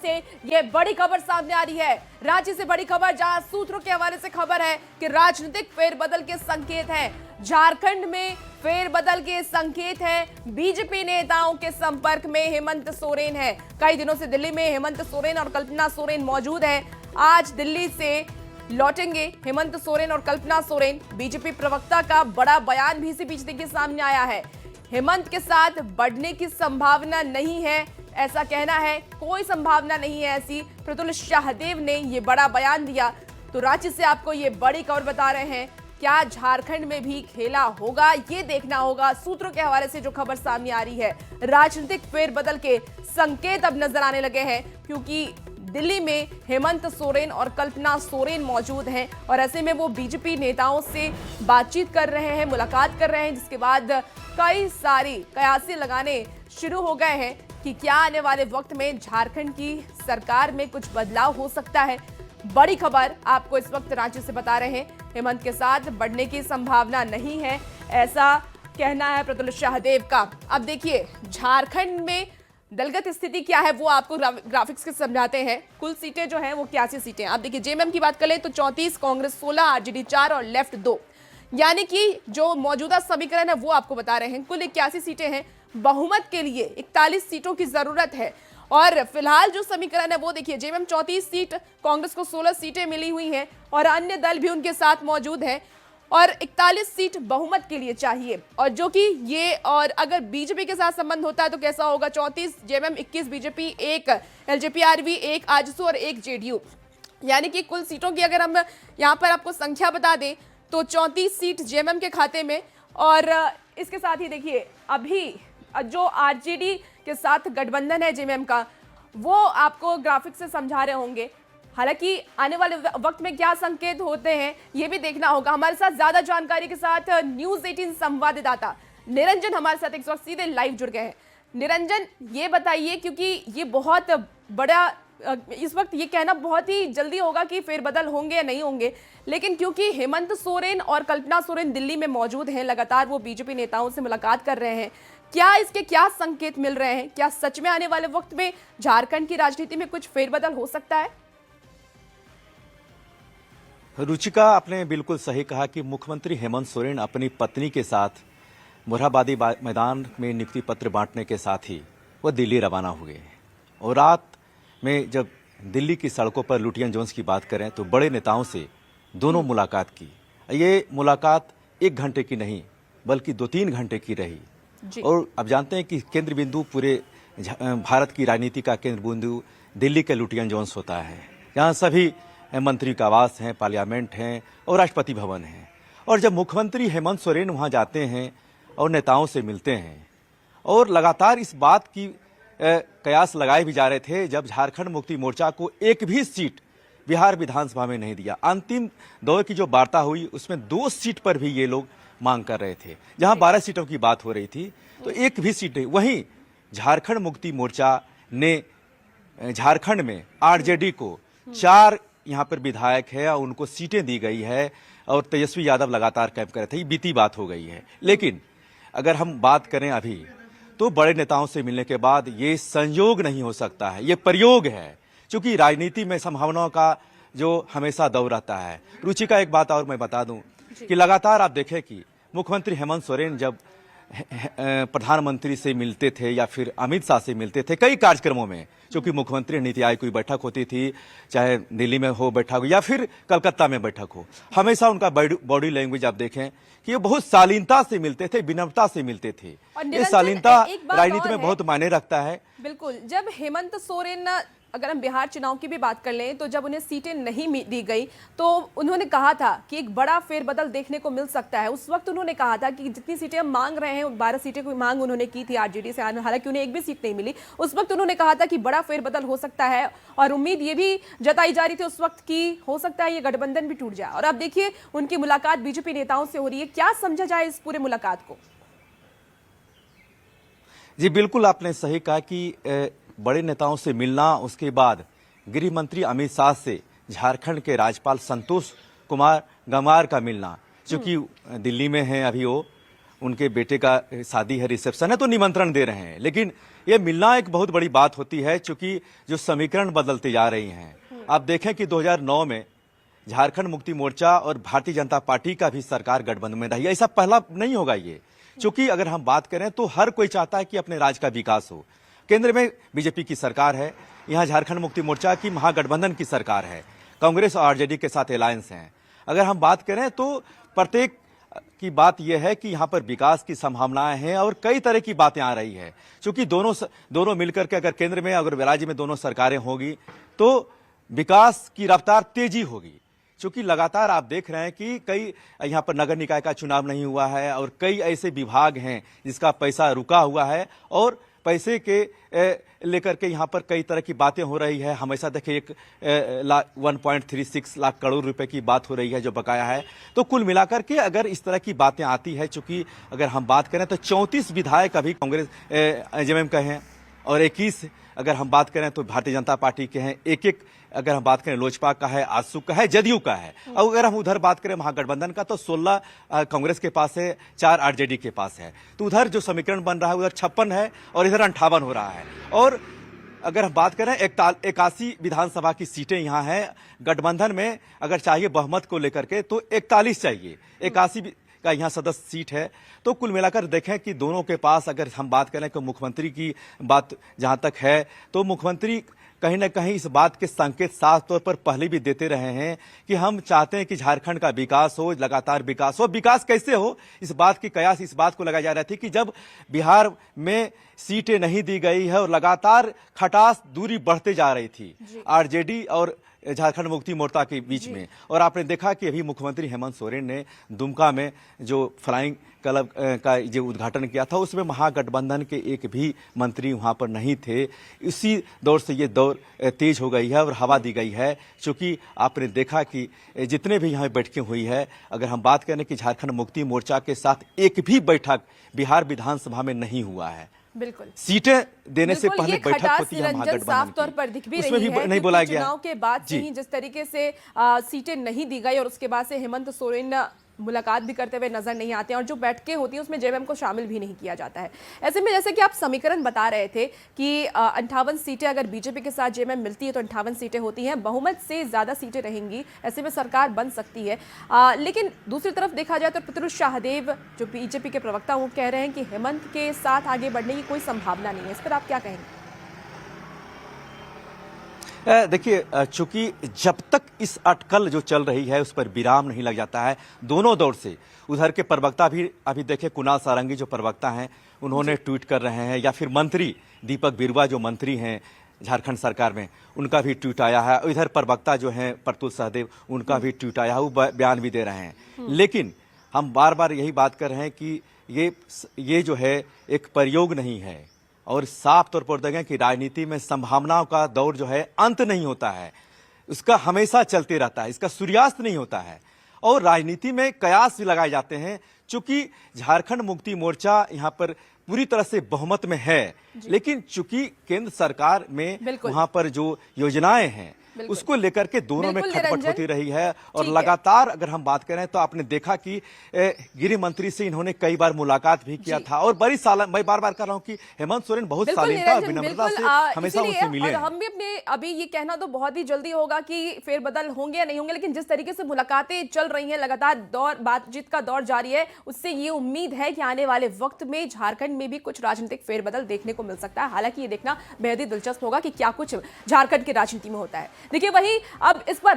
से ये बड़ी खबर सामने आ रही है। रांची से बड़ी खबर, जहां सूत्रों के हवाले से खबर है कि राजनीतिक फेरबदल के संकेत हैं। झारखंड में फेरबदल के संकेत हैं। बीजेपी नेताओं के संपर्क में हेमंत सोरेन है। कई दिनों से दिल्ली में हेमंत सोरेन और कल्पना सोरेन मौजूद है। आज दिल्ली से लौटेंगे हेमंत सोरेन और कल्पना सोरेन। बीजेपी प्रवक्ता का बड़ा बयान भी इसी बीच देखिए सामने आया है। हेमंत के साथ बढ़ने की संभावना नहीं है, ऐसा कहना है। कोई संभावना नहीं है ऐसी, प्रतुल शाहदेव ने यह बड़ा बयान दिया। तो रांची से आपको ये बड़ी खबर बता रहे हैं। क्या झारखंड में भी खेला होगा, ये देखना होगा। सूत्रों के हवाले से जो खबर सामने आ रही है, राजनीतिक फेरबदल के संकेत अब नजर आने लगे हैं, क्योंकि दिल्ली में हेमंत सोरेन और कल्पना सोरेन मौजूद हैं और ऐसे में वो बीजेपी नेताओं से बातचीत कर रहे हैं, मुलाकात कर रहे हैं, जिसके बाद कई सारी कयासी लगाने शुरू हो गए हैं कि क्या आने वाले वक्त में झारखंड की सरकार में कुछ बदलाव हो सकता है। बड़ी खबर आपको इस वक्त रांची से बता रहे हैं। हेमंत के साथ बढ़ने की संभावना नहीं है, ऐसा कहना है प्रतुल शाहदेव का। अब देखिए झारखंड में दलगत स्थिति क्या है, वो आपको ग्राफिक्स के समझाते हैं। कुल सीटें जो हैं वो 81 सीटें। आप देखिए जेएमएम की बात करें तो 34, कांग्रेस 16, आरजेडी 4 और लेफ्ट 2। यानी कि जो मौजूदा समीकरण है वो आपको बता रहे हैं। कुल 81 सीटें हैं। बहुमत के लिए 41 सीटों की जरूरत है। और फिलहाल जो समीकरण है वो देखिए, जेएमएम 34 सीट, कांग्रेस को 16 सीटें मिली हुई हैं और अन्य दल भी उनके साथ मौजूद हैं और 41 सीट बहुमत के लिए चाहिए। और जो कि ये, और अगर बीजेपी के साथ संबंध होता है तो कैसा होगा, 34 जेएमएम, 21 बीजेपी, 1 एलजेपी-आरवी, 1 आजसू और 1 जेडीयू। यानी कि कुल सीटों की अगर हम यहाँ पर आपको संख्या बता दें तो 34 सीट जेएमएम के खाते में। और इसके साथ ही देखिए अभी जो आरजेडी के साथ गठबंधन है जेएमएम का, वो आपको ग्राफिक से समझा रहे होंगे। हालांकि आने वाले वक्त में क्या संकेत होते हैं ये भी देखना होगा। हमारे साथ ज्यादा जानकारी के साथ न्यूज़ 18 संवाददाता निरंजन हमारे साथ इस वक्त सीधे लाइव जुड़ गए हैं। निरंजन, ये बताइए, क्योंकि ये बहुत बड़ा, इस वक्त ये कहना बहुत ही जल्दी होगा कि फेरबदल होंगे या नहीं होंगे, लेकिन क्योंकि हेमंत सोरेन और कल्पना सोरेन दिल्ली में मौजूद हैं, लगातार वो बीजेपी नेताओं से मुलाकात कर रहे हैं, क्या इसके क्या संकेत मिल रहे हैं? क्या सच में आने वाले वक्त में झारखंड की राजनीति में कुछ फेरबदल हो सकता है? रुचिका, आपने बिल्कुल सही कहा कि मुख्यमंत्री हेमंत सोरेन अपनी पत्नी के साथ मोरहाबादी मैदान में नियुक्ति पत्र बांटने के साथ ही वो दिल्ली रवाना हुए। और रात में जब दिल्ली की सड़कों पर लुटियन जोन्स की बात करें तो बड़े नेताओं से दोनों मुलाकात की। ये मुलाकात 1 घंटे की नहीं बल्कि 2-3 घंटे की रही। और अब जानते हैं कि केंद्र बिंदु पूरे भारत की राजनीति का केंद्र बिंदु दिल्ली के लुटियन जोन्स होता है। यहाँ सभी मंत्री का आवास हैं, पार्लियामेंट हैं और राष्ट्रपति भवन है। और जब मुख्यमंत्री हेमंत सोरेन वहाँ जाते हैं और नेताओं से मिलते हैं, और लगातार इस बात की कयास लगाए भी जा रहे थे, जब झारखंड मुक्ति मोर्चा को एक भी सीट बिहार विधानसभा में नहीं दिया। अंतिम दौर की जो वार्ता हुई उसमें 2 सीट पर भी ये लोग मांग कर रहे थे, जहां 12 सीटों की बात हो रही थी, तो एक भी सीट नहीं। वहीं झारखंड मुक्ति मोर्चा ने झारखंड में आरजेडी को 4 यहाँ पर विधायक है और उनको सीटें दी गई है और तेजस्वी यादव लगातार कैंप कर रहे थे। ये बीती बात हो गई है। लेकिन अगर हम बात करें अभी, तो बड़े नेताओं से मिलने के बाद ये संयोग नहीं हो सकता है, ये प्रयोग है, क्योंकि राजनीति में संभावनाओं का जो हमेशा दौर रहता है। रुचिका, एक बात और मैं बता दूं कि लगातार आप देखें कि मुख्यमंत्री हेमंत सोरेन जब प्रधानमंत्री से मिलते थे या फिर अमित शाह से मिलते थे कई कार्यक्रमों में, क्योंकि मुख्यमंत्री नीति आयोग की बैठक होती थी, चाहे दिल्ली में हो बैठक हो या फिर कलकत्ता में बैठक हो, हमेशा उनका बॉडी लैंग्वेज आप देखें कि ये बहुत शालीनता से मिलते थे, विनम्रता से मिलते थे। ये शालीनता राजनीति में बहुत मायने रखता है। बिल्कुल। जब हेमंत सोरेन, अगर हम बिहार चुनाव की भी बात कर लें, तो जब उन्हें सीटें नहीं दी गई तो उन्होंने कहा था कि एक बड़ा फेरबदल देखने को मिल सकता है। उस वक्त उन्होंने कहा था कि जितनी सीटें हम मांग रहे हैं, 12 सीटें की मांग उन्होंने की थी आरजेडी से, हालांकि उन्हें एक भी सीट नहीं मिली। उस वक्त उन्होंने कहा था कि बड़ा फेरबदल हो सकता है और उम्मीद ये भी जताई जा रही थी उस वक्त की हो सकता है ये गठबंधन भी टूट जाए। और अब देखिए उनकी मुलाकात बीजेपी नेताओं से हो रही है। क्या समझा जाए इस पूरे मुलाकात को? जी बिल्कुल, आपने सही कहा कि बड़े नेताओं से मिलना, उसके बाद गृह मंत्री अमित शाह से झारखंड के राज्यपाल संतोष कुमार गंगवार का मिलना, क्योंकि दिल्ली में हैं अभी वो, उनके बेटे का शादी है, रिसेप्शन है, तो निमंत्रण दे रहे हैं। लेकिन ये मिलना एक बहुत बड़ी बात होती है, क्योंकि जो समीकरण बदलते जा रही हैं। आप देखें कि 2009 में झारखंड मुक्ति मोर्चा और भारतीय जनता पार्टी का भी सरकार गठबंधन में रही। ऐसा पहला नहीं होगा ये, क्योंकि अगर हम बात करें तो हर कोई चाहता है कि अपने राज्य का विकास हो। केंद्र में बीजेपी की सरकार है, यहाँ झारखंड मुक्ति मोर्चा की महागठबंधन की सरकार है, कांग्रेस और आरजेडी के साथ अलायंस हैं। अगर हम बात करें तो प्रत्येक की बात यह है कि यहाँ पर विकास की संभावनाएं हैं और कई तरह की बातें आ रही है, क्योंकि दोनों मिलकर के अगर केंद्र में अगर राज्य में दोनों सरकारें होगी तो विकास की रफ्तार तेजी होगी। क्योंकि लगातार आप देख रहे हैं कि कई यहाँ पर नगर निकाय का चुनाव नहीं हुआ है और कई ऐसे विभाग हैं जिसका पैसा रुका हुआ है और पैसे के लेकर के यहाँ पर कई तरह की बातें हो रही है। हमेशा देखिए 1.36 लाख करोड़ रुपए की बात हो रही है जो बकाया है। तो कुल मिलाकर के अगर इस तरह की बातें आती है, चूंकि अगर हम बात करें तो 34 विधायक अभी कांग्रेस जेएमएम का हैं और 21 अगर हम बात करें तो भारतीय जनता पार्टी के हैं, एक अगर हम बात करें लोजपा का है, आजसू का है, जदयू का है। और अगर हम उधर बात करें महागठबंधन का तो 16 कांग्रेस के पास है, 4 आरजेडी के पास है। तो उधर जो समीकरण बन रहा है उधर 56 है और इधर 58 हो रहा है। और अगर हम बात करें 81 विधानसभा की सीटें यहाँ हैं गठबंधन में, अगर चाहिए बहुमत को लेकर के तो 41 चाहिए, 81 का यहाँ सदस्य सीट है। तो कुल मिलाकर देखें कि दोनों के पास अगर हम बात करें कि मुख्यमंत्री की बात जहां तक है तो मुख्यमंत्री कहीं ना कहीं इस बात के संकेत साफ तौर पर पहले भी देते रहे हैं कि हम चाहते हैं कि झारखंड का विकास हो, लगातार विकास हो। विकास कैसे हो, इस बात की कयास इस बात को लगाई जा रही थी कि जब बिहार में सीटें नहीं दी गई है और लगातार खटास दूरी बढ़ते जा रही थी आरजेडी और झारखंड मुक्ति मोर्चा के बीच में। और आपने देखा कि अभी मुख्यमंत्री हेमंत सोरेन ने दुमका में जो फ्लाइंग क्लब का जो उद्घाटन किया था उसमें महागठबंधन के एक भी मंत्री वहां पर नहीं थे। इसी दौर से ये दौर तेज हो गई है और हवा दी गई है, क्योंकि आपने देखा कि जितने भी यहाँ बैठकें हुई है, अगर हम बात करें कि झारखंड मुक्ति मोर्चा के साथ एक भी बैठक बिहार विधानसभा में नहीं हुआ है। बिल्कुल, सीटें देने से पहले बैठक होती है महागठबंधन साफ तौर पर दिख भी रही है। नहीं बोला गया चुनाव के बाद से ही जिस तरीके से सीटें नहीं दी गई और उसके बाद से हेमंत सोरेन मुलाकात भी करते हुए नजर नहीं आते हैं और जो बैठकें होती हैं उसमें जेएमएम को शामिल भी नहीं किया जाता है। ऐसे में जैसे कि आप समीकरण बता रहे थे कि 58 सीटें अगर बीजेपी के साथ जेएमएम मिलती है तो 58 सीटें होती हैं, बहुमत से ज्यादा सीटें रहेंगी, ऐसे में सरकार बन सकती है। लेकिन दूसरी तरफ देखा जाए तो पितृष शाहदेव जो बीजेपी के प्रवक्ता वो कह रहे हैं कि हेमंत के साथ आगे बढ़ने की कोई संभावना नहीं है। इस पर आप क्या कहेंगे? देखिए, चूंकि जब तक इस अटकल जो चल रही है उस पर विराम नहीं लग जाता है दोनों दौर से, उधर के प्रवक्ता भी अभी देखे कुणाल सारंगी जो प्रवक्ता हैं उन्होंने ट्वीट कर रहे हैं, या फिर मंत्री दीपक बिरुवा जो मंत्री हैं झारखंड सरकार में उनका भी ट्वीट आया है। इधर प्रवक्ता जो हैं प्रतुल सहदेव उनका भी ट्वीट आया है, वो बयान भी दे रहे हैं। लेकिन हम बार बार यही बात कर रहे हैं कि ये जो है एक प्रयोग नहीं है और साफ तौर पर देखें कि राजनीति में संभावनाओं का दौर जो है अंत नहीं होता है, उसका हमेशा चलते रहता है, इसका सूर्यास्त नहीं होता है। और राजनीति में कयास भी लगाए जाते हैं, चूंकि झारखंड मुक्ति मोर्चा यहाँ पर पूरी तरह से बहुमत में है, लेकिन चूंकि केंद्र सरकार में वहां पर जो योजनाएं हैं उसको लेकर के दोनों में खटपट होती रही है। और लगातार अगर हम बात करें तो आपने देखा कि गृह मंत्री से इन्होंने कई बार मुलाकात भी किया था और बड़ी साल मैं बार बार कर रहा हूं कि हेमंत सोरेन बहुत शालीनता और विनम्रता से हमेशा उनसे मिले। हम भी अपने अभी ये कहना तो बहुत ही जल्दी होगा कि फेरबदल होंगे या नहीं होंगे, लेकिन जिस तरीके से मुलाकातें चल रही हैं, लगातार बातचीत का दौर जारी है, उससे ये उम्मीद है कि आने वाले वक्त में झारखंड में भी कुछ राजनीतिक फेरबदल देखने को मिल सकता है। हालांकि ये देखना बेहद ही दिलचस्प होगा कि क्या कुछ झारखंड की राजनीति में होता है। देखिए वही अब इस पर